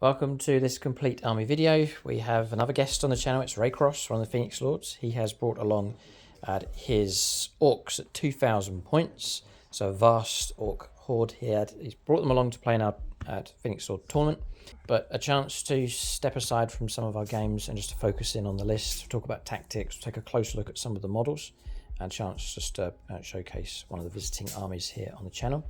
Welcome to this complete army video. We have another guest on the channel. It's Raycross, one of the Phoenix Lords. He has brought along his Orks at 2,000 points. So a vast Ork horde he's brought them along to play in our Phoenix Lord tournament. But a chance to step aside from some of our games and just to focus in on the list, talk about tactics, take a closer look at some of the models, and a chance just to showcase one of the visiting armies here on the channel.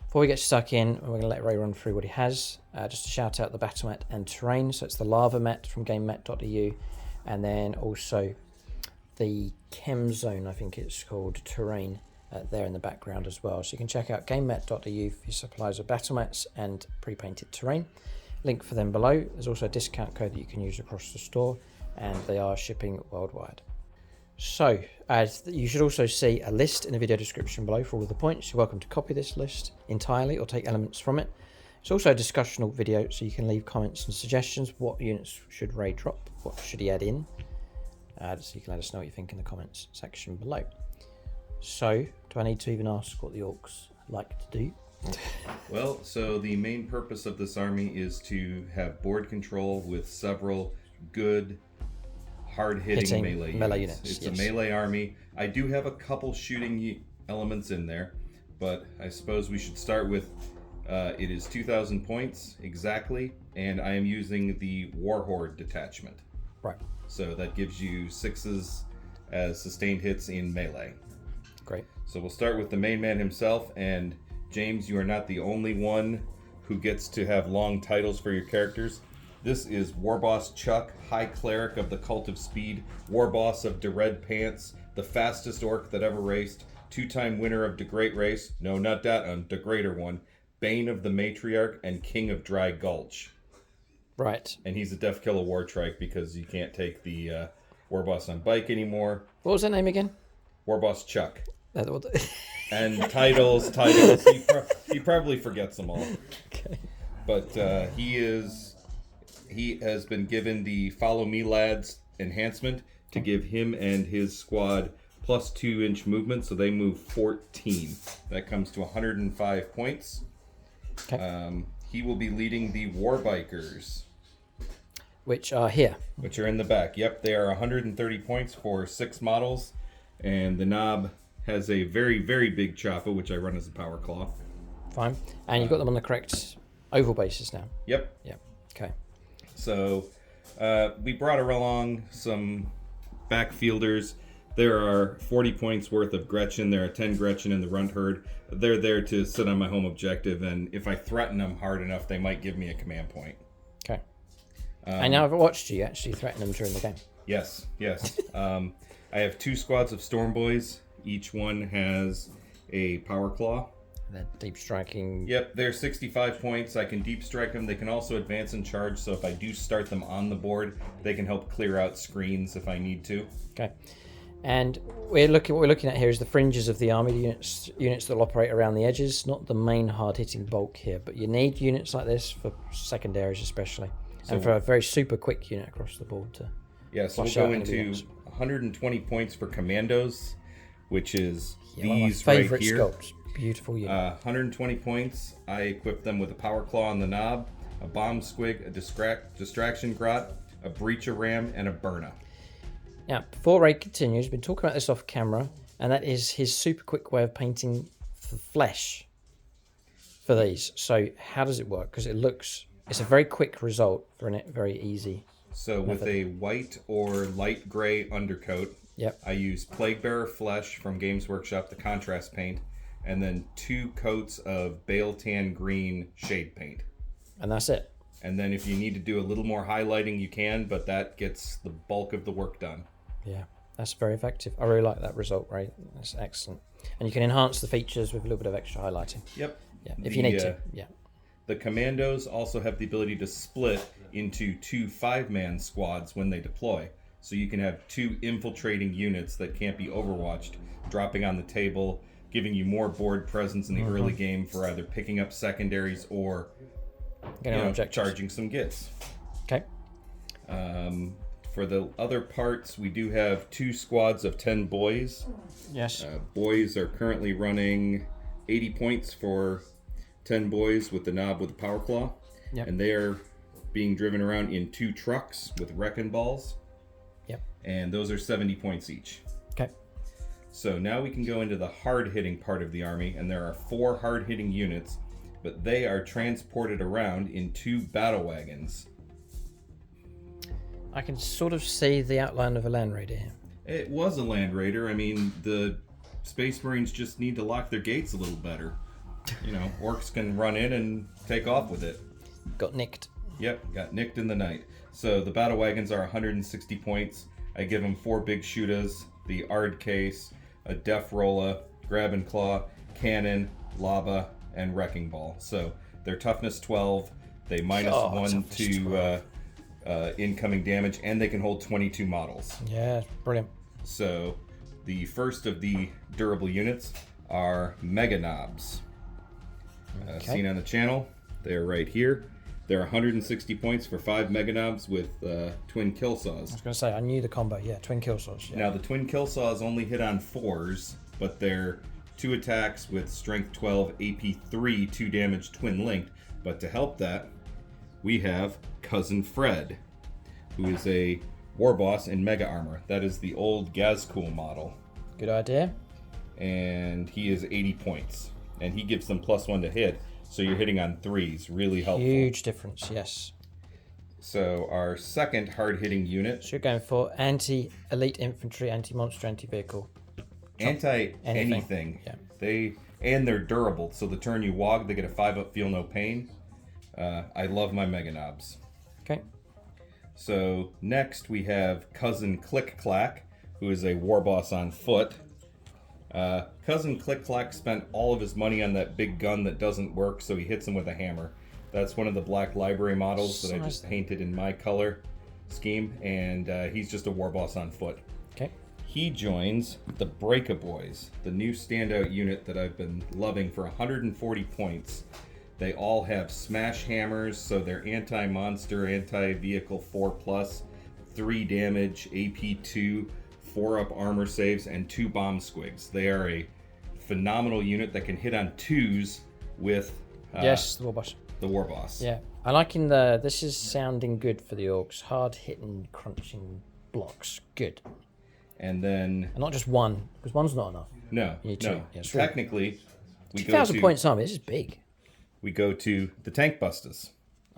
Before we get stuck in, we're going to let Ray run through what he has. Just to shout out the battle mat and terrain. So it's the lava mat from gamemat.eu, and then also the chem zone, I think it's called, terrain there in the background as well. So you can check out gamemat.eu for your supplies of battle mats and pre-painted terrain. Link for them below. There's also a discount code that you can use across the store, and they are shipping worldwide. So, you should also see a list in the video description below for all of the points. You're welcome to copy this list entirely or take elements from it. It's also a discussional video, so you can leave comments and suggestions. What units should Ray drop? What should he add in? So you can let us know what you think in the comments section below. So, do I need to even ask what the Orks like to do? Well, so the main purpose of this army is to have board control with several good hard-hitting melee units. It's a melee army. I do have a couple shooting elements in there, but I suppose we should start with it is 2,000 points exactly, and I am using the Horde detachment. Right. So that gives you 6s as sustained hits in melee. Great. So we'll start with the main man himself, and James, you are not the only one who gets to have long titles for your characters. This is Warboss Trukk, High Cleric of the Cult of Speed, Warboss of DeRed Pants, the fastest Ork that ever raced, 2-time winner of the Great Race, no, not that one, the greater one, Bane of the Matriarch, and King of Dry Gulch. Right. And he's a Deffkilla Wartrike because you can't take the Warboss on bike anymore. What was that name again? Warboss Trukk. And titles, he probably forgets them all. Okay. But he has been given the Follow Me Lads enhancement to give him and his squad plus 2-inch movement, so they move 14. That comes to 105 points. Okay. He will be leading the Warbikers. Which are here. Which are in the back. Yep, they are 130 points for 6 models, and the knob has a very, very big chopper, which I run as a power claw. Fine. And you've got them on the correct oval basis now. Yep. Yep. Okay. So we brought along some backfielders. There are 40 points worth of Gretchin. There are 10 Gretchin in the Runtherd. They're there to sit on my home objective, and if I threaten them hard enough, they might give me a command point. Okay. I now have watched you actually threaten them during the game. Yes, yes. I have 2 squads of Stormboyz. Each one has a power claw. They're deep striking. Yep, they're 65 points. I can deep strike them. They can also advance and charge, so if I do start them on the board, they can help clear out screens if I need to. Okay. And what we're looking at here is the fringes of the army, units that will operate around the edges, not the main hard-hitting bulk here. But you need units like this for secondaries especially, and for a very super quick unit across the board to. Yeah, so we'll go into 120 points for Kommandos, which is these right here. Sculpts. Beautiful unit. 120 points. I equip them with a power claw on the knob, a bomb squig, a distraction grot, a breacher ram, and a burna. Now, before Ray continues, we've been talking about this off camera, and that is his super quick way of painting the flesh for these. So how does it work? Because it's a very quick result for a very easy So method. With a white or light gray undercoat, yep. I use Plaguebearer Flesh from Games Workshop, the contrast paint, and then 2 coats of Bale Tan Green shade paint. And that's it. And then if you need to do a little more highlighting, you can, but that gets the bulk of the work done. Yeah, that's very effective. I really like that result, Ray. That's excellent. And you can enhance the features with a little bit of extra highlighting. Yep. Yeah, if you need to. Yeah. The Kommandos also have the ability to split into 2 5-man squads when they deploy. So you can have 2 infiltrating units that can't be overwatched, dropping on the table, giving you more board presence in the early game for either picking up secondaries or charging some gits. Okay. For the other parts, we do have 2 squads of 10 Boyz. Yes. Boyz are currently running 80 points for 10 Boyz with the knob with the power claw. Yep. And they are being driven around in 2 trucks with wrecking balls. Yep. And those are 70 points each. Okay. So now we can go into the hard-hitting part of the army, and there are 4 hard-hitting units, but they are transported around in 2 battle wagons. I can sort of see the outline of a Land Raider here. It was a Land Raider. I mean, the Space Marines just need to lock their gates a little better. You know, orcs can run in and take off with it. Got nicked. Yep, got nicked in the night. So the battle wagons are 160 points. I give them 4 big shooters, the Ard case, a Def Rolla, Grab and Claw, Cannon, Lava, and Wrecking Ball. So they're toughness 12. They minus 1 to incoming damage, and they can hold 22 models. Yeah, brilliant. So the first of the durable units are Meganobz. Seen on the channel. They're right here. They're 160 points for 5 Meganobz with twin kill saws. I was going to say, I knew the combo. Yeah, twin kill saws. Yeah. Now, the twin kill saws only hit on 4s, but they're 2 attacks with strength 12, AP 3, 2 damage, twin linked. But to help that, we have Cousin Fred, who is a Warboss in Mega Armor. That is the old Gazcool model. Good idea. And he is 80 points. And he gives them +1 to hit, so you're hitting on 3s. Really helpful. Huge difference, yes. So our second hard-hitting unit... So you're going for anti-elite infantry, anti-monster, anti-vehicle. Anti-anything. Yeah. And they're durable, so the turn you WAAAGH, they get a 5-up, feel no pain. I love my Meganobz. Okay. So next we have Cousin Click Clack, who is a Warboss on foot. Cousin Click Clack spent all of his money on that big gun that doesn't work, so he hits him with a hammer. That's one of the black library models that I just painted in my color scheme, and he's just a Warboss on foot. Okay. He joins the Breaka Boyz, the new standout unit that I've been loving for 140 points. They all have smash hammers, so they're anti-monster, anti-vehicle 4+, 3 damage, AP 2, 4-up armor saves, and 2 bomb squigs. They are a phenomenal unit that can hit on 2s with yes, the Warboss. The Warboss. Yeah, I liking the. This is sounding good for the orcs. Hard hitting, crunching blocks. Good. And then and not just one, because one's not enough. No, you need no. 2. Yeah, Technically, we 2,000 points army. This is big. We go to the Tankbustas.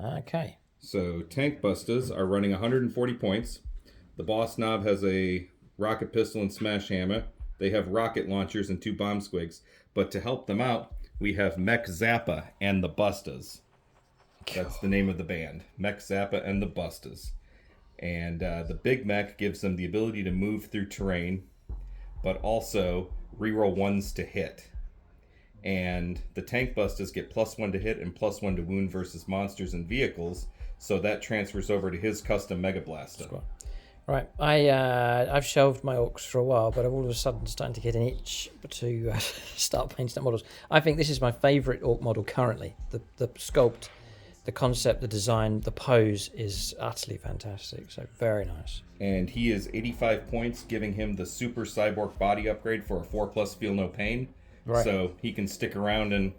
Okay. So Tankbustas are running 140 points. The boss knob has a rocket pistol and smash hammer. They have rocket launchers and 2 bomb squigs. But to help them out, we have Mech Zappa and the Bustas. That's the name of the band. Mech Zappa and the Bustas. And the Big Mech gives them the ability to move through terrain, but also reroll 1s to hit. And the Tankbustas get +1 to hit and +1 to wound versus monsters and vehicles, so that transfers over to his custom Mega Blaster. Right, I've shelved my orcs for a while, but I'm all of a sudden starting to get an itch to start painting up models. I think this is my favourite orc model currently. The sculpt, the concept, the design, the pose is utterly fantastic. So very nice. And he is 85 points, giving him the Super Cyborg body upgrade for a 4+ feel no pain. Right. So he can stick around and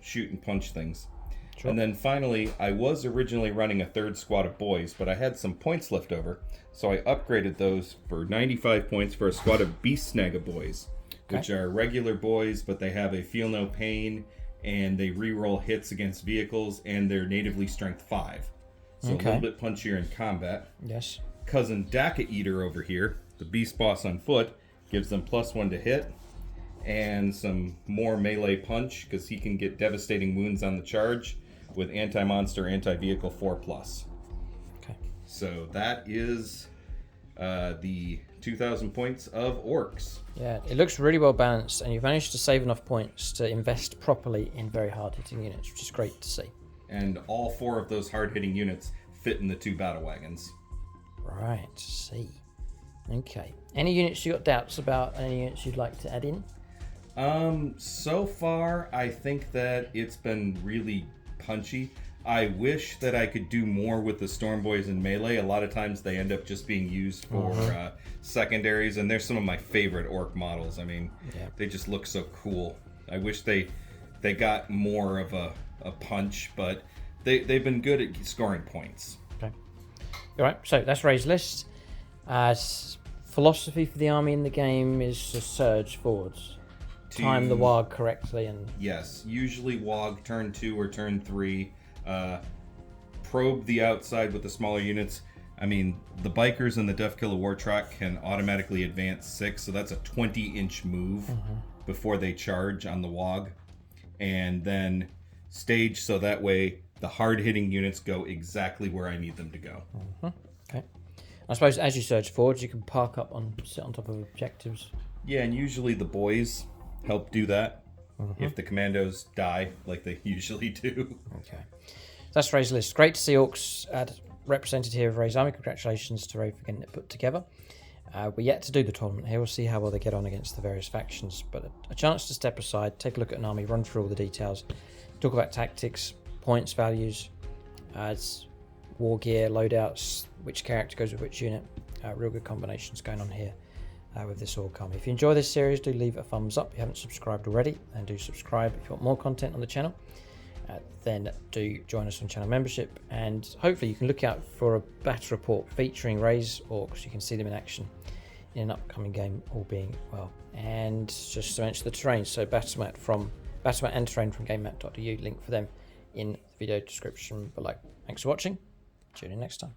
shoot and punch things. Sure. And then finally, I was originally running a 3rd squad of Boyz, but I had some points left over, so I upgraded those for 95 points for a squad of Beast Snagga Boyz, which are regular Boyz, but they have a feel no pain, and they reroll hits against vehicles, and they're natively strength 5. So a little bit punchier in combat. Yes. Cousin Daka Eater over here, the Beastboss on foot, gives them +1 to hit, and some more melee punch, because he can get devastating wounds on the charge with anti-monster, anti-vehicle 4+. Okay. So that is the 2,000 points of orcs. Yeah, it looks really well balanced, and you've managed to save enough points to invest properly in very hard-hitting units, which is great to see. And all 4 of those hard-hitting units fit in the 2 battle wagons. Right, see. Okay. Any units you got doubts about? Any units you'd like to add in? So far, I think that it's been really punchy. I wish that I could do more with the Stormboyz in melee. A lot of times they end up just being used for secondaries, and they're some of my favorite orc models. I mean, they just look so cool. I wish they got more of a punch, but they've been good at scoring points. Okay. All right. So that's Ray's list. Philosophy for the army in the game is to surge forwards, time the WAAAGH correctly, and yes, usually WAAAGH turn 2 or turn 3. Probe the outside with the smaller units. I mean, the Bikers and the Deffkilla Wartrike can automatically advance 6, so that's a 20-inch move before they charge on the WAAAGH, and then stage so that way the hard-hitting units go exactly where I need them to go. Okay. I suppose as you surge forwards, you can park up sit on top of objectives. Yeah, and usually the Boyz help do that if the Kommandos die, like they usually do. Okay. That's Ray's list. Great to see Orks represented here of Ray's army. Congratulations to Ray for getting it put together. We're yet to do the tournament here. We'll see how well they get on against the various factions. But a chance to step aside, take a look at an army, run through all the details, talk about tactics, points, values, war gear, loadouts, which character goes with which unit. Real good combinations going on here with this Ork army. If you enjoy this series, do leave a thumbs up if you haven't subscribed already, and do subscribe if you want more content on the channel. Then do join us on channel membership, and hopefully you can look out for a battle report featuring Ray's Orks. You can see them in action in an upcoming game, all being well. And just to mention the terrain, so Battlemap and terrain from GameMap.eu, link for them in the video description below. Thanks for watching. Tune in next time.